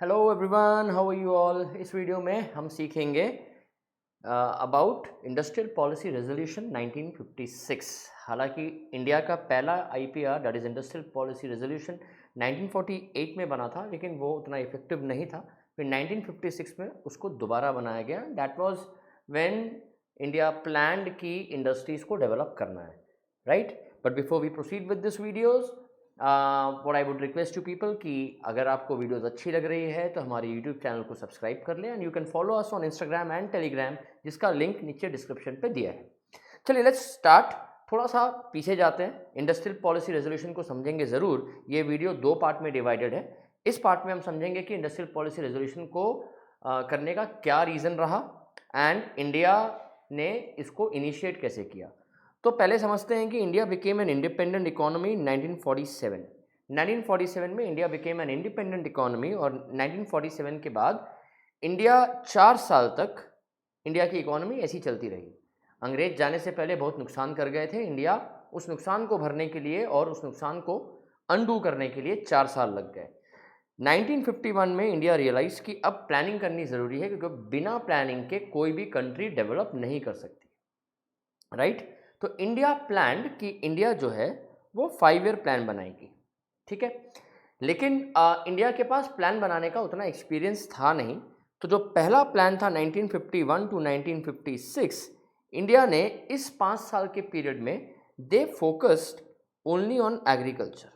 Hello everyone, how are you all. इस video में हम सीखेंगे अबाउट इंडस्ट्रियल पॉलिसी रेजोल्यूशन 1956। हालांकि इंडिया का पहला IPR that is industrial policy resolution 1948 में बना था, लेकिन वो उतना इफेक्टिव नहीं था। फिर 1956 में उसको दोबारा बनाया गया। That was when India planned की इंडस्ट्रीज़ को डेवलप करना है, right. But before we proceed with this videos, what I would request to people कि अगर आपको वीडियोस अच्छी लग रही है तो हमारे यूट्यूब चैनल को सब्सक्राइब कर लें, and you can follow us on Instagram and Telegram, जिसका लिंक नीचे डिस्क्रिप्शन पे दिया है। चलिए लेट्स स्टार्ट। थोड़ा सा पीछे जाते हैं, इंडस्ट्रियल पॉलिसी रेजोल्यूशन को समझेंगे ज़रूर। ये वीडियो दो पार्ट में डिवाइडेड है। इस पार्ट में हम समझेंगे कि इंडस्ट्रियल पॉलिसी रेजोल्यूशन को करने का क्या रीज़न रहा एंड इंडिया ने इसको इनिशिएट कैसे किया। तो पहले समझते हैं कि India became an independent economy in 1947। 1947 में India became an independent economy, और 1947 के बाद इंडिया 4 साल तक इंडिया की इकोनॉमी ऐसी चलती रही। अंग्रेज जाने से पहले बहुत नुकसान कर गए थे। इंडिया उस नुकसान को भरने के लिए और उस नुकसान को अनडू करने के लिए 4 साल लग गए। 1951 में इंडिया रियलाइज कि अब प्लानिंग करनी ज़रूरी है, क्योंकि बिना प्लानिंग के कोई भी कंट्री डेवलप नहीं कर सकती, राइट। तो इंडिया प्लान्ड कि इंडिया जो है वो 5 ईयर प्लान बनाएगी, ठीक है। लेकिन इंडिया के पास प्लान बनाने का उतना एक्सपीरियंस था नहीं। तो जो पहला प्लान था 1951 टू 1956, इंडिया ने इस 5 साल के पीरियड में they focused only on agriculture.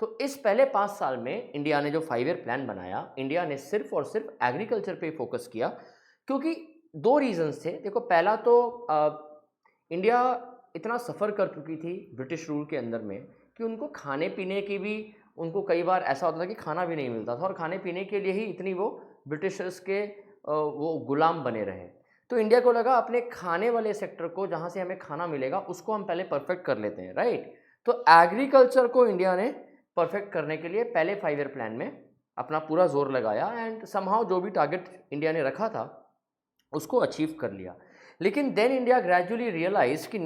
तो इस पहले 5 साल में इंडिया ने जो 5 ईयर प्लान बनाया, इंडिया ने सिर्फ और सिर्फ एग्रीकल्चर पे फोकस किया, क्योंकि दो रीजंस थे। देखो, पहला तो इंडिया इतना सफ़र कर चुकी थी ब्रिटिश रूल के अंदर में कि उनको खाने पीने की भी, उनको कई बार ऐसा होता था कि खाना भी नहीं मिलता था, और खाने पीने के लिए ही इतनी वो ब्रिटिशर्स के वो गुलाम बने रहे। तो इंडिया को लगा अपने खाने वाले सेक्टर को, जहाँ से हमें खाना मिलेगा, उसको हम पहले परफेक्ट कर लेते हैं, राइट। तो एग्रीकल्चर को इंडिया ने परफेक्ट करने के लिए पहले 5 ईयर प्लान में अपना पूरा जोर लगाया, एंड समहाउ जो भी टारगेट इंडिया ने रखा था उसको अचीव कर लिया। लेकिन देन इंडिया ग्रेजुअली रियलाइज कि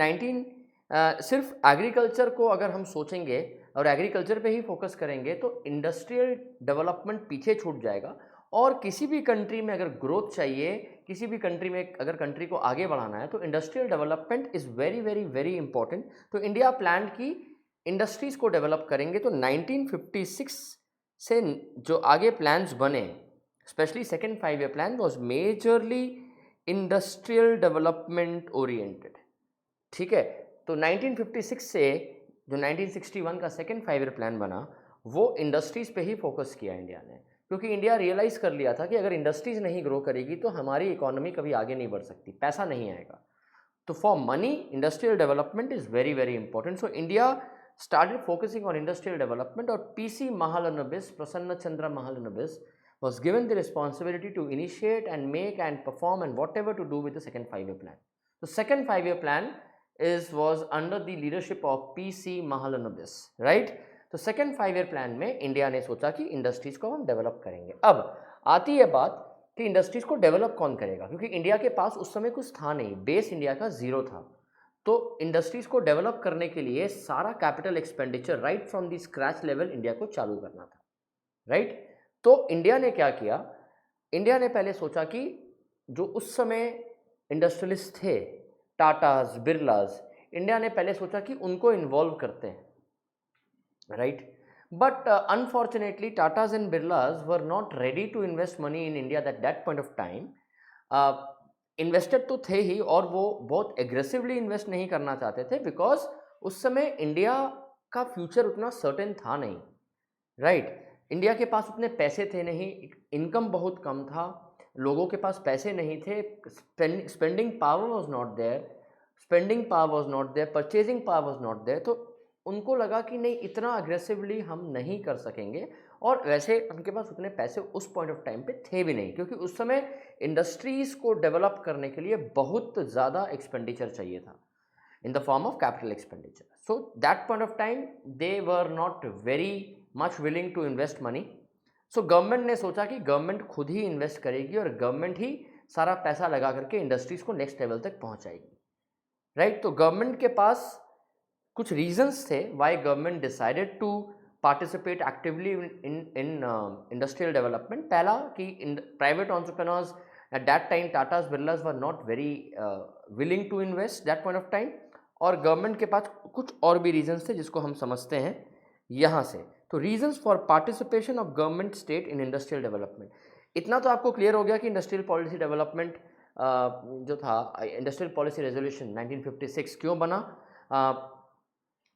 सिर्फ एग्रीकल्चर को अगर हम सोचेंगे और एग्रीकल्चर पे ही फोकस करेंगे तो इंडस्ट्रियल डेवलपमेंट पीछे छूट जाएगा। और किसी भी कंट्री में अगर ग्रोथ चाहिए, किसी भी कंट्री में अगर कंट्री को आगे बढ़ाना है, तो industrial development is very very very important. तो इंडिया प्लान की इंडस्ट्रीज़ को डेवलप करेंगे। तो 1956 से जो आगे प्लान्स बने, specially second 5 year plan was majorly industrial development oriented, ठीक है। तो 1956 से जो 1961 का सेकेंड 5 ईयर प्लान बना, वो इंडस्ट्रीज़ पे ही फोकस किया इंडिया ने, क्योंकि इंडिया रियलाइज़ कर लिया था कि अगर इंडस्ट्रीज़ नहीं ग्रो करेगी तो हमारी इकोनॉमी कभी आगे नहीं बढ़ सकती, पैसा नहीं आएगा। तो for money industrial development is very very important. So India started focusing on industrial development, or PC Mahalanobis, Prasanna Chandra Mahalanobis, was given the responsibility to initiate and make and perform and whatever to do with the second 5 year plan. The second 5 year plan was under the leadership of PC Mahalanobis, right. तो second 5 year plan में India ने सोचा कि industries को हम develop करेंगे। अब आती है बात कि इंडस्ट्रीज़ को डेवलप कौन करेगा, क्योंकि इंडिया के पास उस समय कुछ था नहीं, बेस इंडिया का ज़ीरो था। तो इंडस्ट्रीज़ को डेवलप करने के लिए सारा capital expenditure right from the scratch level India को चालू करना था, राइट। तो इंडिया ने क्या किया, इंडिया ने पहले सोचा कि जो उस समय इंडस्ट्रियलिस्ट थे, टाटाज, बिरलाज, इंडिया ने पहले सोचा कि उनको इन्वॉल्व करते हैं, right. But unfortunately Tatas and Birlas were not ready to invest money in India at that point of time. Invested तो थे ही, और वो बहुत एग्रेसिवली इन्वेस्ट नहीं करना चाहते थे, बिकॉज उस समय इंडिया का फ्यूचर उतना सर्टेन था नहीं, राइट। इंडिया के पास उतने पैसे थे नहीं, इनकम बहुत कम था, लोगों के पास पैसे नहीं थे, spending power was not there, purchasing power was not there. तो उनको लगा कि नहीं, इतना अग्रेसिवली हम नहीं कर सकेंगे, और वैसे उनके पास उतने पैसे उस पॉइंट ऑफ टाइम पे थे भी नहीं, क्योंकि उस समय इंडस्ट्रीज़ को डेवलप करने के लिए बहुत ज़्यादा एक्सपेंडिचर चाहिए था in the form of capital expenditure. So that point of time they were not very much willing to invest money. So government ने सोचा कि गवर्नमेंट खुद ही इन्वेस्ट करेगी और गवर्नमेंट ही सारा पैसा लगा करके इंडस्ट्रीज़ को नेक्स्ट लेवल तक पहुंचाएगी, राइट। तो गवर्नमेंट के पास कुछ रीजंस थे why government decided to participate actively in industrial development. पहला कि private entrepreneurs at that time, Tatas Birlas were not very willing to invest that point of time, और गवर्नमेंट के पास कुछ और भी रीजंस थे जिसको हम समझते हैं यहाँ से। तो reasons for participation of government state in industrial development, इतना तो आपको क्लियर हो गया कि इंडस्ट्रियल पॉलिसी डेवलपमेंट जो था, इंडस्ट्रियल पॉलिसी रेजोल्यूशन 1956 क्यों बना,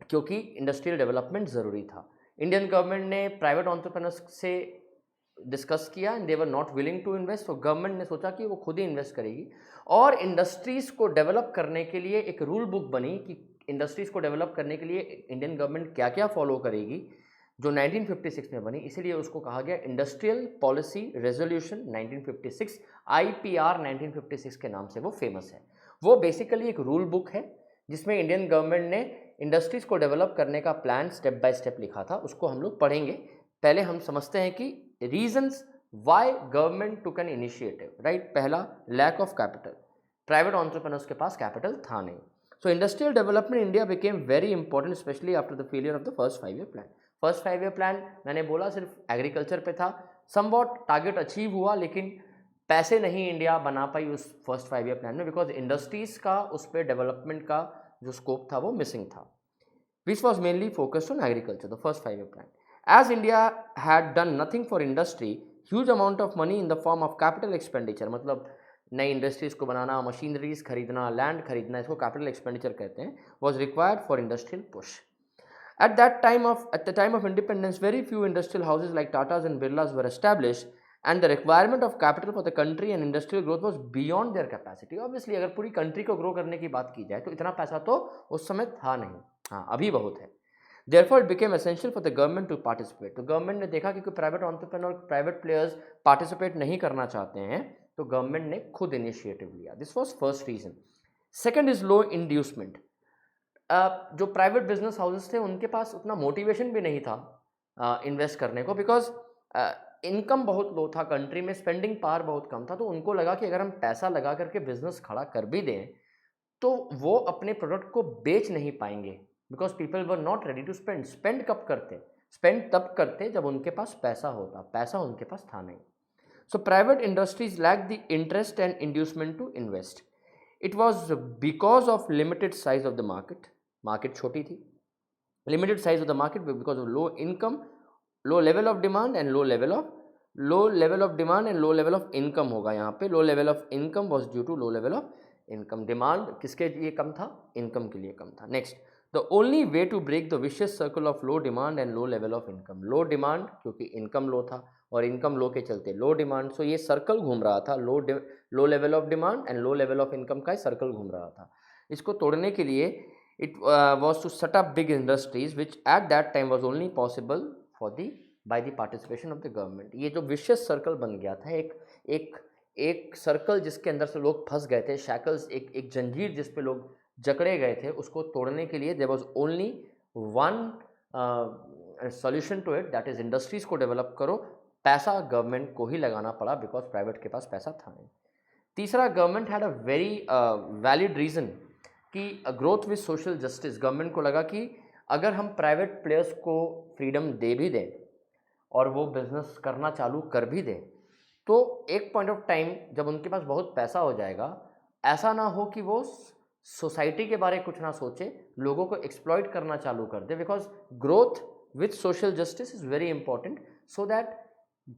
क्योंकि इंडस्ट्रियल डेवलपमेंट ज़रूरी था। इंडियन गवर्नमेंट ने प्राइवेट एंटरप्रेन्योर्स से डिस्कस किया and they were not willing to invest, तो गवर्नमेंट ने सोचा कि वो खुद ही इन्वेस्ट करेगी, और इंडस्ट्रीज़ को डेवलप करने के लिए एक रूल बुक बनी कि इंडस्ट्रीज़ को डेवलप करने के लिए इंडियन गवर्नमेंट क्या क्या फॉलो करेगी, जो 1956 में बनी। इसीलिए उसको कहा गया इंडस्ट्रियल पॉलिसी रेजोल्यूशन 1956, IPR 1956 के नाम से वो फेमस है। वो बेसिकली एक रूल बुक है जिसमें इंडियन गवर्नमेंट ने इंडस्ट्रीज़ को डेवलप करने का प्लान स्टेप बाय स्टेप लिखा था, उसको हम लोग पढ़ेंगे। पहले हम समझते हैं कि reasons why government took an initiative, right. पहला, lack of capital, private entrepreneurs के पास कैपिटल था नहीं। So industrial development India became very important specially after the failure of the first 5 year plan. First 5 year plan मैंने बोला सिर्फ agriculture पे था, समवॉट टारगेट अचीव हुआ, लेकिन पैसे नहीं इंडिया बना पाई उस फर्स्ट 5 ईयर प्लान में, बिकॉज इंडस्ट्रीज़ का उस पर डेवलपमेंट का जो स्कोप था वो मिसिंग था, which was mainly focused on agriculture the first 5 year plan. As India had done nothing for industry, huge amount of money in the form of capital expenditure, मतलब नई इंडस्ट्रीज को बनाना, machineries खरीदना, land खरीदना, इसको capital expenditure कहते हैं, was required for industrial push. At the time of independence, very few industrial houses like Tatas and Birlas were established, and the requirement of capital for the country and industrial growth was beyond their capacity. Obviously, अगर पूरी country को grow करने की बात की जाए तो इतना पैसा तो उस समय था नहीं, हाँ अभी बहुत है। Therefore, it became essential for the government to participate. तो गवर्नमेंट ने देखा कि कोई private entrepreneur, private players participate नहीं करना चाहते हैं, तो गवर्नमेंट ने खुद इनिशिएटिव लिया। This was first reason. Second is low inducement. जो प्राइवेट बिजनेस हाउसेस थे उनके पास उतना मोटिवेशन भी नहीं था इन्वेस्ट करने को, बिकॉज इनकम बहुत लो था कंट्री में, स्पेंडिंग पावर बहुत कम था, तो उनको लगा कि अगर हम पैसा लगा करके बिजनेस खड़ा कर भी दें तो वो अपने प्रोडक्ट को बेच नहीं पाएंगे, because people were not ready to spend. Spend कब करते? स्पेंड तब करते जब उनके पास पैसा होता, पैसा उनके पास था नहीं। So private industries lack the interest and inducement to invest. It was because of limited size of the market, market छोटी थी, limited size of the market, because of low income, low level of demand and low level of demand and low level of income होगा यहाँ पे। Low level of income was due to low level of income. Demand किसके लिए कम था? Income के लिए कम था। Next, the only way to break the vicious circle of low demand and low level of income. Low demand क्योंकि income low था, और इनकम लो के चलते लो डिमांड, सो ये सर्कल घूम रहा था, low level of demand and low level of income का सर्कल घूम रहा था। इसको तोड़ने के लिए it was to set up big industries which at that time was only possible for the by the participation of the government. ये जो विशियस सर्कल बन गया था, एक सर्कल जिसके अंदर से लोग फंस गए थे, शैकल्स, एक जंजीर जिस पे लोग जकड़े गए थे, उसको तोड़ने के लिए there was only one solution to it, that is industries को डेवलप करो। पैसा गवर्नमेंट को ही लगाना पड़ा बिकॉज प्राइवेट के पास पैसा था नहीं। तीसरा, government had a very valid reason कि growth with social justice. Government को लगा कि अगर हम प्राइवेट प्लेयर्स को फ्रीडम दे भी दें और वो बिजनेस करना चालू कर भी दें, तो एक पॉइंट ऑफ टाइम जब उनके पास बहुत पैसा हो जाएगा, ऐसा ना हो कि वो सोसाइटी के बारे में कुछ ना सोचे, लोगों को एक्सप्लॉइट करना चालू कर दे, because growth with social justice is very important, so that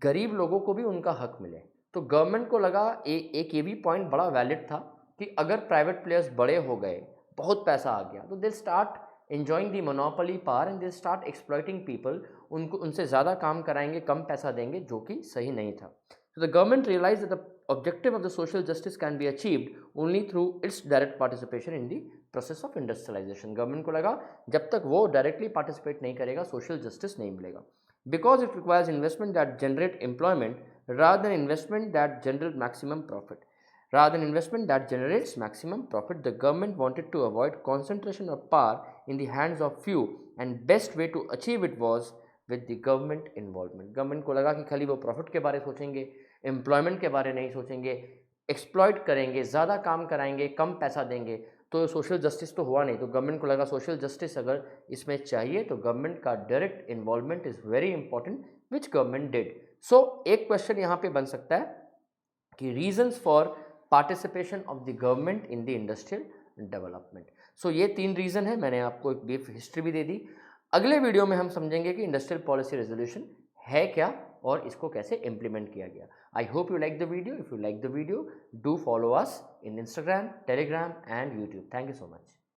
गरीब लोगों को भी उनका हक मिले। तो गवर्नमेंट को लगा एक ये भी पॉइंट बड़ा वैलिड था कि अगर प्राइवेट प्लेयर्स बड़े हो गए, बहुत पैसा आ गया, तो they start enjoying the monopoly power and they start exploiting people, उनसे ज़्यादा काम कराएंगे, कम पैसा देंगे, जो कि सही नहीं था। So the government realized that the objective of the social justice can be achieved only through its direct participation in the process of industrialization. Government को लगा जब तक वो डायरेक्टली पार्टिसिपेट नहीं करेगा, सोशल जस्टिस नहीं मिलेगा, because it requires investment that generate employment rather than investment that generate maximum profit. Rather than investment that generates maximum profit, the government wanted to avoid concentration of power in the hands of few, and best way to achieve it was with the government involvement. Government को लगा कि खाली वो profit के बारे सोचेंगे, employment के बारे नहीं सोचेंगे, एक्सप्लॉइट करेंगे, ज़्यादा काम कराएंगे, कम पैसा देंगे, तो सोशल जस्टिस तो हुआ नहीं, तो गवर्नमेंट को लगा सोशल जस्टिस अगर इसमें चाहिए तो गवर्नमेंट का direct involvement is very important, which government did. So एक क्वेश्चन यहाँ पे बन सकता है कि reasons for participation of the government in the industrial development. So ये 3 रीज़न है, मैंने आपको एक ब्रीफ हिस्ट्री भी दे दी। अगले वीडियो में हम समझेंगे कि इंडस्ट्रियल पॉलिसी रेजोल्यूशन है क्या और इसको कैसे इम्प्लीमेंट किया गया। I hope you like the video. If you like the video, do follow us in Instagram, Telegram and YouTube. Thank you so much.